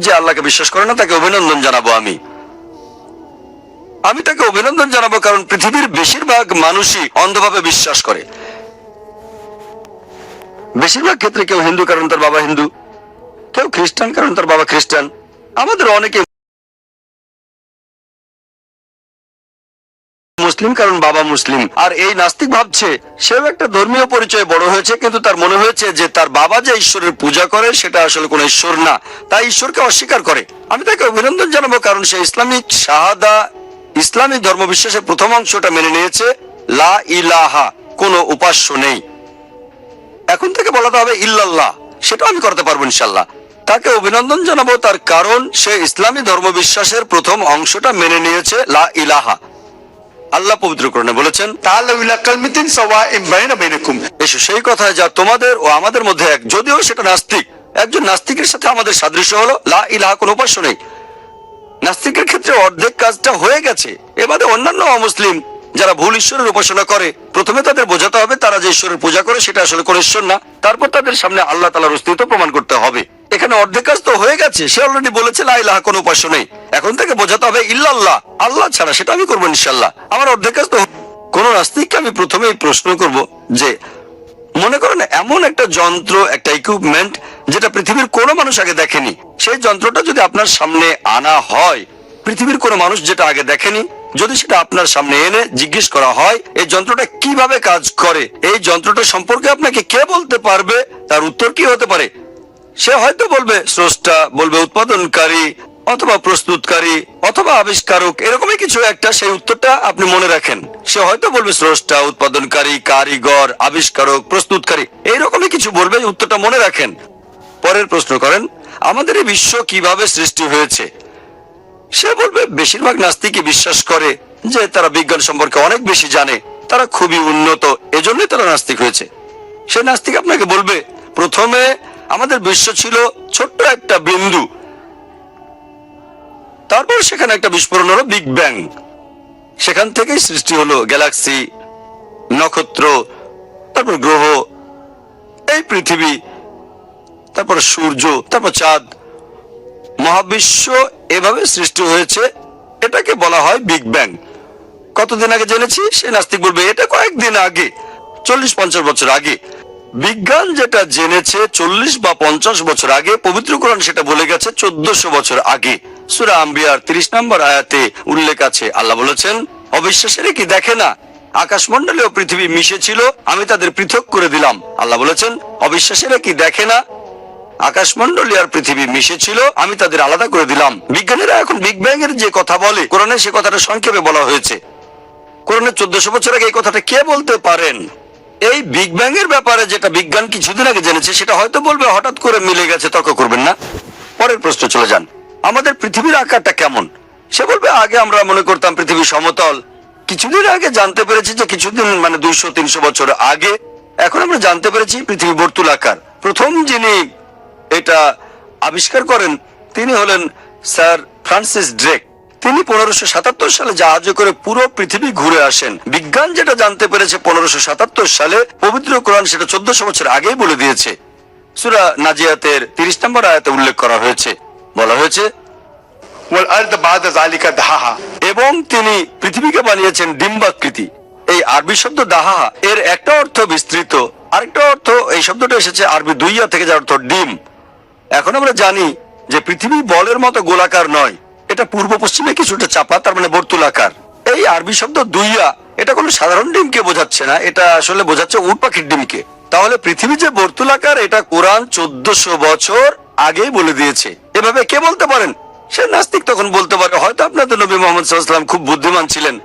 যে আল্লাহকে বিশ্বাস করে না তাকে অভিনন্দন জানাবো আমি তাকে অভিনন্দন জানাবো, কারণ পৃথিবীর বেশিরভাগ মানুষই অন্ধভাবে বিশ্বাস করে। বেশিরভাগ ক্ষেত্রে কেউ হিন্দু কারণ তার বাবা হিন্দু, কেউ খ্রিস্টান কারণ তার বাবা খ্রিস্টান। আমাদের অনেকে মুসলিম কারণ বাবা মুসলিম। আর এই নাস্তিক ভাবছে সেও একটা ধর্মীয় পরিচয়ে বড় হয়েছে, কিন্তু তার মনে হয়েছে যে তার বাবা যে ঈশ্বরের পূজা করে সেটা আসলে কোনো ঈশ্বর না, তাই ঈশ্বরকে অস্বীকার করে। আমি তাকে অভিনন্দন জানাবো, কারণ সে ইসলামিক শাহাদা, ইসলামী ধর্মবিশ্বাসের প্রথম অংশটা মেনে নিয়েছে, লা ইলাহা, কোনো উপাস্য নেই। এখন থেকে বলাতে হবে ইল্লাল্লাহ, সেটা আমি করতে পারবো ইনশাল্লাহ। তাকে অভিনন্দন জানাবো তার কারণ সে ইসলামী ধর্মবিশ্বাসের প্রথম অংশটা মেনে নিয়েছে, লা ইলাহা। আল্লাহ পবিত্র কোরআনে বলেছেন, এসো সেই কথায় যা তোমাদের ও আমাদের মধ্যে এক। যদিও সেটা নাস্তিক, একজন নাস্তিকের সাথে আমাদের সাদৃশ্য হলো লা ইলাহা, কোনো উপাস্য নেই। নাস্তিকের ক্ষেত্রে অর্ধেক কাজটা হয়ে গেছে। এবারে অন্যান্য অমুসলিম যারা ভুল ঈশ্বরের উপাসনা করে, প্রথমে তাদের বোঝাতে হবে তারা যে ঈশ্বরের পূজা করে সেটা আসলে কোনো ঈশ্বর না, তারপর তাদের সামনে আল্লাহ তাআলার অস্তিত্ব প্রমাণ করতে হবে। এখানে অর্ধেক কাজ তো হয়ে গেছে, সে অলরেডি বলেছে লা ইলাহা, কোনো উপাস্য নেই। এখন থেকে বোঝাতে হবে ইল্লাল্লাহ, আল্লাহ ছাড়া, সেটা আমি করবো ইনশাল্লাহ। আমার অর্ধেক কাজ তো। কোন নাস্তিককে আমি প্রথমেই প্রশ্ন করব যে, মনে করেন এমন একটা যন্ত্র, একটা ইকুইপমেন্ট যেটা পৃথিবীর কোনো মানুষ আগে দেখেনি, সেই যন্ত্রটা যদি আপনার সামনে আনা হয়, পৃথিবীর কোনো মানুষ যেটা আগে দেখেনি, যদি সেটা আপনার সামনে এনে জিজ্ঞেস করা হয় এই যন্ত্রটা কিভাবে কাজ করে, এই যন্ত্রটা সম্পর্কে আপনাকে কে বলতে পারবে, তার উত্তর কি হতে পারে? সে হয়তো বলবে স্রষ্টা, বলবে উৎপাদনকারী, অথবা প্রস্তুতকারী, অথবা আবিষ্কারক, এরকমই কিছু একটা। সেই উত্তরটা আপনি মনে রাখেন। সে হয়তো বলবে স্রষ্টা, উৎপাদনকারী, কারিগর, আবিষ্কারক, প্রস্তুতকারী, এইরকমই কিছু বলবে। উত্তরটা মনে রাখেন। পরের প্রশ্ন করেন, আমাদের এই বিশ্ব কিভাবে সৃষ্টি হয়েছে? সে বলবে বেশিরভাগ নাস্তিকই বিশ্বাস করে যে তারা বিজ্ঞান সম্পর্কে অনেক বেশি জানে, তারা খুবই উন্নত, এজন্যই তারা নাস্তিক হয়েছে। সে নাস্তিক আপনাকে বলবে প্রথমে আমাদের বিশ্ব ছিল ছোট্ট একটা বিন্দু, তারপর সেখানে একটা বিস্ফোরণ হলো, বিগ ব্যাং। সেখান থেকেই সৃষ্টি হলো গ্যালাক্সি, নক্ষত্র, তারপর গ্রহ, এই পৃথিবী, তারপর সূর্য, তারপর চাঁদ, মহাবিশ্ব, এভাবে সৃষ্টি হয়েছে। এটাকে বলা হয় বিগ ব্যাং। কতদিন আগে জেনেছি? সে নাস্তিক বলবে এটা কয়েকদিন আগে, 40-50 বছর আগে। বিজ্ঞান যেটা জেনেছে 40 বা 50 বছর আগে, পবিত্র কোরআন সেটা বলে গেছে 1400 বছর আগে। সূরা আম্বিয়ার 30 নম্বর আয়াতে উল্লেখ আছে, আল্লাহ বলেছেন, অবিশ্বাসীরা কি দেখে না আকাশমণ্ডলে ও পৃথিবী মিশে ছিল, আমি তাদের পৃথক করে দিলাম। আল্লাহ বলেছেন, অবিশ্বাসীরা কি দেখে না আকাশমণ্ডলী আর পৃথিবী মিশে ছিল, আমি তাদের আলাদা করে দিলাম। বিজ্ঞানীরা এখন বিগ ব্যাং এর যে কথা বলে, কোরআনে সে কথাটা সংক্ষেপে বলা হয়েছে। কোরআনে 1400 বছর আগে এই কথাটা কে বলতে পারেন? এই বিগ ব্যাং এর ব্যাপারে যেটা বিজ্ঞান কিছুদিন আগে জেনেছে, সেটা হয়তো বলবে হঠাৎ করে মিলে গেছে, তর্ক করবেন না। পরের প্রশ্ন চলে যান, আমাদের পৃথিবীর আকারটা কেমন? সে বলবে আগে আমরা মনে করতাম পৃথিবী সমতল, কিছুদিন আগে জানতে পেরেছি যে কিছুদিন 200-300 বছর আগে এখন আমরা জানতে পেরেছি পৃথিবী বর্তুলাকার। প্রথম যিনি এটা আবিষ্কার করেন তিনি হলেন স্যার ফ্রান্সিস ড্রেক। তিনি 1577 সালে জাহাজে করে পুরো পৃথিবী ঘুরে আসেন। বিজ্ঞান যেটা জানতে পেরেছে 1577 সালে, পবিত্র কোরআন সেটা 1400 বছর আগেই বলে দিয়েছে। সূরা নাজিয়াতের 30 নম্বর আয়াতে উল্লেখ করা হয়েছে, বলা হয়েছে, এবং তিনি পৃথিবীকে বানিয়েছেন ডিম্বাকৃতি। এই আরবি শব্দ দাহা এর একটা অর্থ বিস্তৃত, আরেকটা অর্থ, এই শব্দটা এসেছে আরবি দুইয়া থেকে, যার অর্থ ডিম। এখন আমরা জানি যে পৃথিবী বলের মতো গোলাকার নয়, এটা পূর্ব পশ্চিমে কিছুটা চাপা, তার মানে বর্তুলাকার। এই আরবি শব্দ দুইয়া, এটা কোনো সাধারণ ডিমকে বোঝাচ্ছে না, এটা আসলে বোঝাচ্ছে উট পাখির ডিমকে। তাহলে পৃথিবী যে বর্তুলাকার, এটা কোরআন 1400 বছর আগেই বলে দিয়েছে। এভাবে কে বলতে পারেন? সে নাস্তিক তখন বলতে পারে হয়তো আপনাদের নবী মুহাম্মদ সাল্লাল্লাহু আলাইহি ওয়াসাল্লাম খুব বুদ্ধিমান ছিলেন।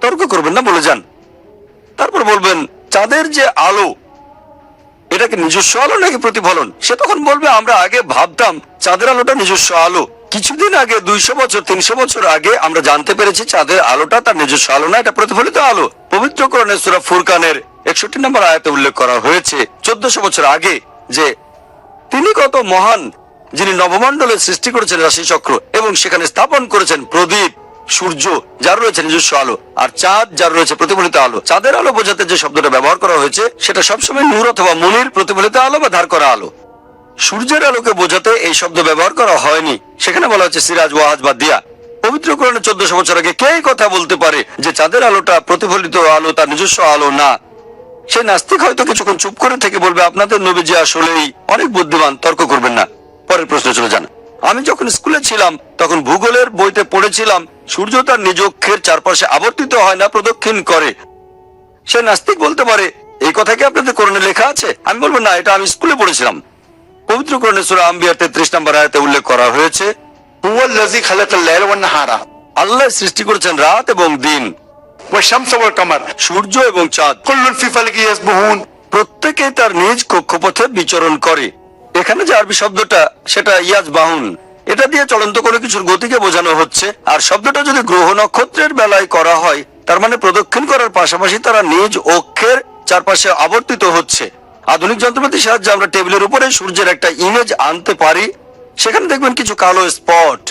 তর্ক করবেন না, বলে যান। তারপর বলবেন চাঁদের যে আলো, এটা কি নিজস্ব আলো নাকি প্রতিফলন? সে তখন বলবে আমরা আগে ভাবতাম চাঁদের আলোটা নিজস্ব আলো, কিছুদিন আগে 200-300 বছর আগে আমরা জানতে পেরেছি চাঁদের আলোটা তার নিজস্ব আলো না, এটা প্রতিফলিত আলো। পবিত্র কোরআনের সূরা ফুরকানের 61 নম্বর আয়াতে উল্লেখ করা হয়েছে 1400 বছর আগে যে তিনি কত মহান, যিনি নবমণ্ডলের সৃষ্টি করেছেন রাশিচক্র এবং সেখানে স্থাপন করেছেন প্রদীপ, সূর্য যার রয়েছে নিজস্ব আলো, আর চাঁদ যার রয়েছে প্রতিফলিত আলো। চাঁদের আলো বোঝাতে যে শব্দটা ব্যবহার করা হয়েছে সেটা সবসময় নূর অথবা মুনির, প্রতিফলিত আলো বা ধার করা আলো। সূর্যের আলোকে বোঝাতে এই শব্দ ব্যবহার করা হয়নি, সেখানে বলা হচ্ছে সিরাজ, ওয়াহাজ বা দিয়া। পবিত্র কোরআনে 1400 বছর আগে কে কথা বলতে পারে যে চাঁদের আলোটা প্রতিফলিত আলো, তার নিজস্ব আলো না? সে নাস্তিক হয়তো কিছুক্ষণ চুপ করে থেকে বলবে আপনাদের নবীজি আসলেই অনেক বুদ্ধিমান, তর্ক করবেন না। পরের প্রশ্ন চলে যান। আমি যখন স্কুলে ছিলাম তখন ভূগোলের বইতে পড়েছিলাম সূর্য তার নিজ অক্ষের চারপাশে আবর্তিত হয় না, প্রদক্ষিণ করে। সে নাস্তিক বলতে পারে এই কথা কি আপনাদের কোরআনে লেখা আছে? আমি বলবো না, এটা আমি স্কুলে পড়েছিলাম। পবিত্র কোরআনে সূরা আম্বিয়ার 33 নম্বর আয়াতে উল্লেখ করা হয়েছে, হুয়াল্লাযী খালাকাল লাইলা ওয়ান নাহারা, আল্লাহ সৃষ্টি করেছেন রাত এবং দিন, ওয়া শামসা ওয়াল কামার, সূর্য এবং চাঁদ, কুল্লুন ফি ফালাকিন ইয়াসবাহুন, প্রত্যেকেই তার নিজ কক্ষপথে বিচরণ করে। এখানে যে আরবি শব্দটা সেটা ইয়াজবাহুন, এটা দিয়ে চলন্ত কোনো কিছুর গতিকে বোঝানো হচ্ছে। আর শব্দটা যদি গ্রহ নক্ষত্রের বেলায় করা হয়, তার মানে প্রদক্ষিণ করার পাশাপাশি তারা নিজ অক্ষের চারপাশে আবর্তিত হচ্ছে। আধুনিক যন্ত্রপাতির সাহায্যে আমরা টেবিলের উপরে সূর্যের একটা ইমেজ আনতে পারি, সেখানে দেখবেন কিছু কালো স্পট,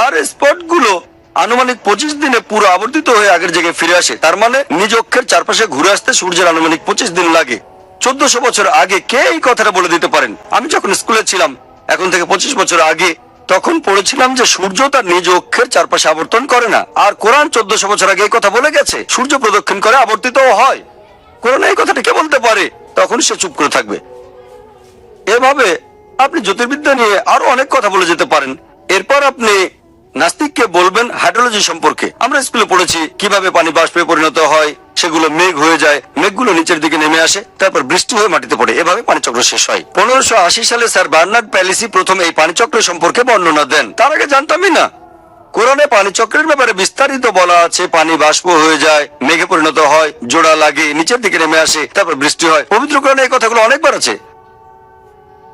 আর স্পট গুলো আনুমানিক 25 দিনে পুরো আবর্তিত হয়ে আগের জায়গায় ফিরে আসে। তার মানে নিজ অক্ষের চারপাশে ঘুরে আসতে সূর্যের আনুমানিক 25 দিন লাগে। 1400 বছর আগে কে এই কথাটা বলে দিতে পারেন? আমি যখন স্কুলে ছিলাম, এখন থেকে 25 বছর আগে, তখন পড়েছিলাম যে সূর্য তার নিজ অক্ষের চারপাশে আবর্তন করে না। আর কোরআন 1400 বছর আগে এই কথা বলে গেছে, সূর্য প্রদক্ষিণ করে, আবর্তিতও হয়। কোরআন এই কথাটা কে বলতে পারে? তখন সে চুপ করে থাকবে। এভাবে আপনি জ্যোতির্বিদ্যা নিয়ে আরো অনেক কথা বলে যেতে পারেন। এরপর আপনি নাস্তিককে বলবেন হাইড্রোলজি সম্পর্কে। আমরা স্কুলে পড়েছি কিভাবে পানি বাষ্পে পরিণত হয়, সেগুলো মেঘ হয়ে যায়, মেঘগুলো নিচের দিকে নেমে আসে, তারপর বৃষ্টি হয়ে মাটিতে পড়ে, এভাবে পানিচক্র শেষ হয়। 1580 সালে স্যার বার্নার্ড প্যালিসি প্রথম এই পানিচক্র সম্পর্কে বর্ণনা দেন। তার আগে জানতামই না। কোরআনে পানিচক্রের ব্যাপারে বিস্তারিত বলা আছে, পানি বাষ্প হয়ে যায়, মেঘে পরিণত হয়, জোড়া লাগে, নিচের দিকে নেমে আসে, তারপর বৃষ্টি হয়। পবিত্র কোরআনে এই কথাগুলো অনেকবার আছে।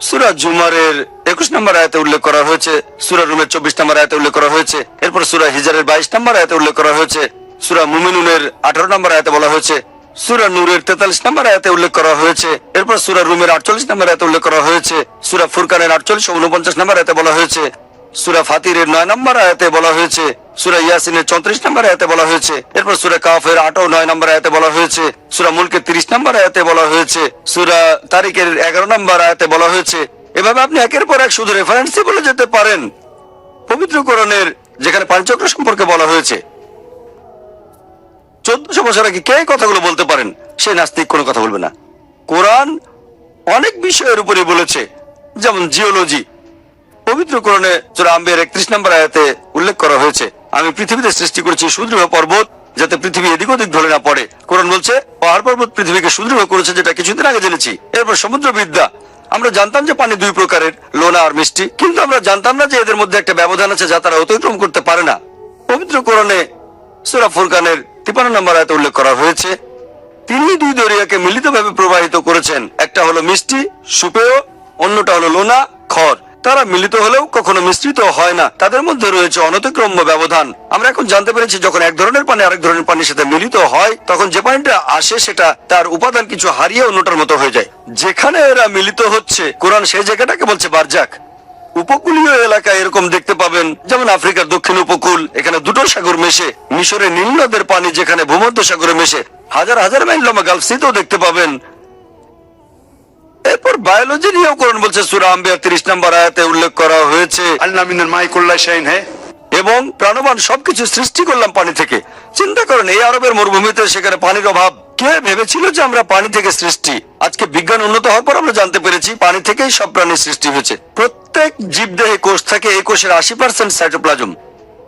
সূরা জুমারের 21 নম্বর আয়াতে উল্লেখ করা হয়েছে, সূরা রুমের 24 নম্বর আয়াতে উল্লেখ করা হয়েছে, এরপর সূরা হিজরের 22 নম্বর আয়াতে উল্লেখ করা হয়েছে, সূরা মুমিনুনের 18 নম্বর আয়াতে বলা হয়েছে, সূরা নূরের 43 নম্বর আয়াতে উল্লেখ করা হয়েছে, এরপর সূরা রুমের 48 নম্বর আয়াতে উল্লেখ করা হয়েছে, সূরা ফুরকানের 48 ও 49 নম্বর আয়াতে বলা হয়েছে, সূরা ফাতিরের 9 নম্বর আয়াতে বলা হয়েছে, সূরা ইয়াসিনের 34 নম্বর আয়াতে বলা হয়েছে, এরপর সূরা কাফের 8 ও 9 নম্বর আয়াতে বলা হয়েছে, সূরা মুলকের 30 নম্বর আয়াতে বলা হয়েছে, সূরা তারিকের 11 নম্বর আয়াতে বলা হয়েছে। এভাবে আপনি একের পর এক শুধু রেফারেন্সই বলে যেতে পারেন পবিত্র কোরআনের, যেখানে পানিচক্র সম্পর্কে বলা হয়েছে। 1400 বছর আগে কে কথাগুলো বলতে পারেন? সে নাস্তিক কোনো কথা বলবে না। কোরআন অনেক বিষয়ের উপরে বলেছে, যেমন জিওলজি। পবিত্র কোরআনে সূরা আম্বিয়ার 31 নম্বর আয়াতে উল্লেখ করা হয়েছে, আমি পৃথিবীতে সৃষ্টি করেছি সুদৃঢ় পর্বত, যাতে পৃথিবী এদিক ওদিক ঢলে না পড়ে। কোরআন বলছে পাহাড় পর্বত পৃথিবীকে সুদৃঢ় করেছে, যেটা কিছুদিন আগে জেনেছি। এরপর সমুদ্রবিদ্যা, আমরা জানতাম যে পানি দুই প্রকারের, লোনা আর মিষ্টি, কিন্তু আমরা জানতাম না যে এদের মধ্যে একটা ব্যবধান আছে যা তারা অতিক্রম করতে পারে না। পবিত্র কোরআনে সূরা ফুরকানের 53 নম্বর আয়াতে উল্লেখ করা হয়েছে, তিনি দুই দরিয়াকে মিলিতভাবে প্রবাহিত করেছেন, একটা হলো মিষ্টি সুপেয়, অন্যটা হলো লোনা খর। তারা মিলিত হলেও কখনো মিশ্রিত হয় না, তাদের মধ্যে রয়েছে অনতিক্রম্য ব্যবধান। আমরা এখন জানতে পেরেছি যখন এক ধরনের পানি আরেক ধরনের পানির সাথে মিলিত হয়, তখন যে পানিটা আসে সেটা তার উপাদান কিছু হারিয়ে অন্যটার মতো হয়ে যায়। যেখানে এরা মিলিত হচ্ছে, কোরআন সেই জায়গাটাকে বলছে বারজাক। উপকূলীয় এলাকায় এরকম দেখতে পাবেন, যেমন আফ্রিকার দক্ষিণ উপকূল, এখানে দুটো সাগর মেশে, মিশরের নীল নদের পানি যেখানে ভূমধ্য সাগরে মেশে, হাজার হাজার মাইল লম্বা গালফ সিতেও দেখতে পাবেন। এরপর বায়োলজি নিয়েও কোরআন বলছে, সূরা আম্বিয়া 30 নম্বর আয়াতে উল্লেখ করা হয়েছে, আল্লাহ মিনাল মাই কুল্লা শাইইন হ্যায়, এবং প্রাণবান সবকিছু সৃষ্টি করলাম পানি থেকে। চিন্তা করেন, এই আরবের মরুভূমিতে সেখানে পানির অভাব। কে ভেবেছিল যে আমরা পানি থেকে সৃষ্টি? আজকে বিজ্ঞান উন্নত হওয়ার পর আমরা জানতে পেরেছি পানি থেকেই সব প্রাণীর সৃষ্টি হয়েছে। প্রত্যেক জীবদেহে কোষ থাকে, এই কোষের 80% সাইটোপ্লাজম।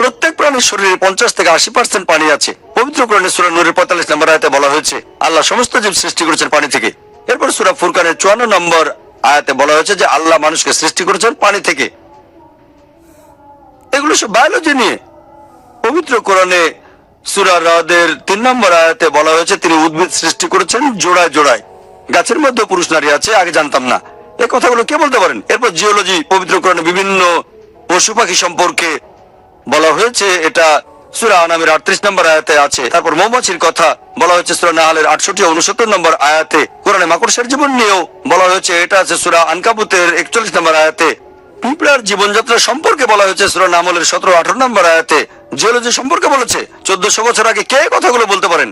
প্রত্যেক প্রাণীর শরীরে 50 থেকে 80% পানি আছে। পবিত্র কোরআনে সূরা নূরের 45 নম্বর আয়াতে বলা হয়েছে আল্লাহ সমস্ত জীব সৃষ্টি করেছেন পানি থেকে। এরপর সূরা ফুরকানের 54 নম্বর আয়াতে বলা হয়েছে যে আল্লাহ মানুষকে সৃষ্টি করেছেন পানি থেকে। এগুলো সব বায়োলজি নিয়ে। পবিত্র কোরআনে সূরা রাদের 3 নম্বর আয়াতে বলা হয়েছে তিনি উদ্ভিদ সৃষ্টি করেছেন জোড়ায় জোড়ায়। গাছের মধ্যে পুরুষ নারী আছে, আগে জানতাম না। এই কথাগুলো কে বলতে পারেন? এরপর জিওলজি, পবিত্র কোরআনে বিভিন্ন পশু পাখি সম্পর্কে বলা হয়েছে, এটা সূরা আনামের 38 নম্বর আয়াতে আছে। তারপর মৌমাছির কথা বলা হয়েছে সূরা নাহলের 68 ও 69 নম্বর আয়াতে। কোরআনে মাকড়সার জীবন নিয়েও বলা হয়েছে, এটা আছে সূরা আনকাবুতের 41 নম্বর আয়াতে। পিঁপড়ার জীবনযাত্রা সম্পর্কে বলা হয়েছে সূরা নামলের 17-18 নম্বর আয়াতে। জিওলজি সম্পর্কে বলেছে 1400 বছর আগে কে কথাগুলো বলতে পারেন।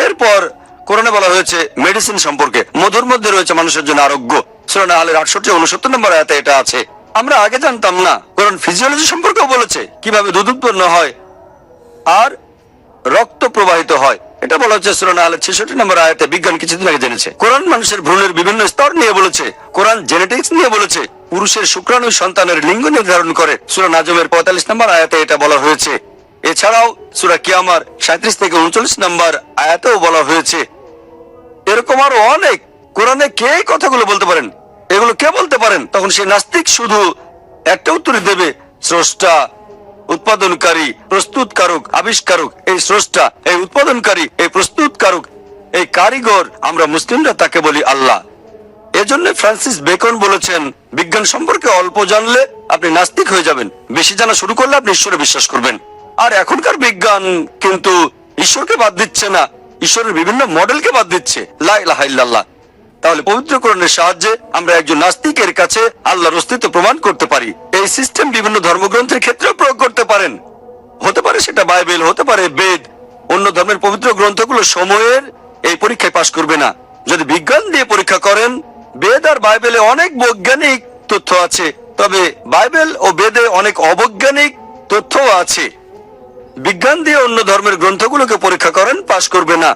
এরপর কোরআনে বলা হয়েছে মেডিসিন সম্পর্কে, মধুর মধ্যে রয়েছে মানুষের জন্য আরোগ্য। সূরা নাহলের 68-69 নম্বর আয়াতে এটা আছে। আমরা আগে জানতাম না। কোরআন ফিজিওলজি সম্পর্কেও বলেছে কিভাবে দুধ উৎপন্ন হয় আর রক্ত প্রবাহিত হয়। এটা বলা হচ্ছে সূরা নাহলের 66 নম্বর আয়াতে। বিজ্ঞান কিছুদিন আগে জেনেছে। কোরআন মানুষের ভ্রূণের বিভিন্ন স্তর নিয়ে বলেছে। কোরআন জেনেটিক্স নিয়ে বলেছে। পুরুষের শুক্রাণু সন্তানের লিঙ্গ নির্ধারণ করে। সূরা নাজমের 45 নম্বর আয়াতে এটা বলা হয়েছে। এছাড়াও সূরা কিয়ামার 37 থেকে 39 নম্বর আয়াতেও বলা হয়েছে। এরকম আরো অনেক। কোরআনে কে এই কথাগুলো বলতে পারেন? এগুলো কে বলতে পারেন? তখন সে নাস্তিক শুধু একটা উত্তর দেবে, স্রষ্টা, উৎপাদনকারী, প্রস্তুতকারক, আবিষ্কারক। এই স্রষ্টা, এই উৎপাদনকারী, এই প্রস্তুতকারক, এই কারিগর, আমরা মুসলিমরা তাকে বলি আল্লাহ। এজন্য ফ্রান্সিস বেকন বলেছেন, বিজ্ঞান সম্পর্কে অল্প জানলে আপনি নাস্তিক হয়ে যাবেন, বেশি জানা শুরু করলে আপনি ঈশ্বরে বিশ্বাস করবেন। আর এখনকার বিজ্ঞান কিন্তু ঈশ্বরকে বাদ দিচ্ছে না, ঈশ্বরের বিভিন্ন মডেলকে বাদ দিচ্ছে। লা ইলাহা ইল্লাল্লাহ। তাহলে পবিত্র কোরআনের সাহায্যে আমরা একজন নাস্তিকের কাছে আল্লাহর অস্তিত্ব প্রমাণ করতে পারি। এই সিস্টেম বিভিন্ন ধর্মগ্রন্থের ক্ষেত্রেও প্রয়োগ করতে পারেন। হতে পারে সেটা বাইবেল, হতে পারে বেদ। অন্য ধর্মের পবিত্র গ্রন্থগুলো সময়ের এই পরীক্ষায় পাশ করবে না। যদি বিজ্ঞান দিয়ে পরীক্ষা করেন, বেদ আর বাইবেলে অনেক বৈজ্ঞানিক তথ্য আছে, তবে বাইবেল ও বেদে অনেক অবৈজ্ঞানিক তথ্যও আছে। বিজ্ঞান দিয়ে অন্য ধর্মের গ্রন্থগুলোকে পরীক্ষা করেন, পাশ করবে না।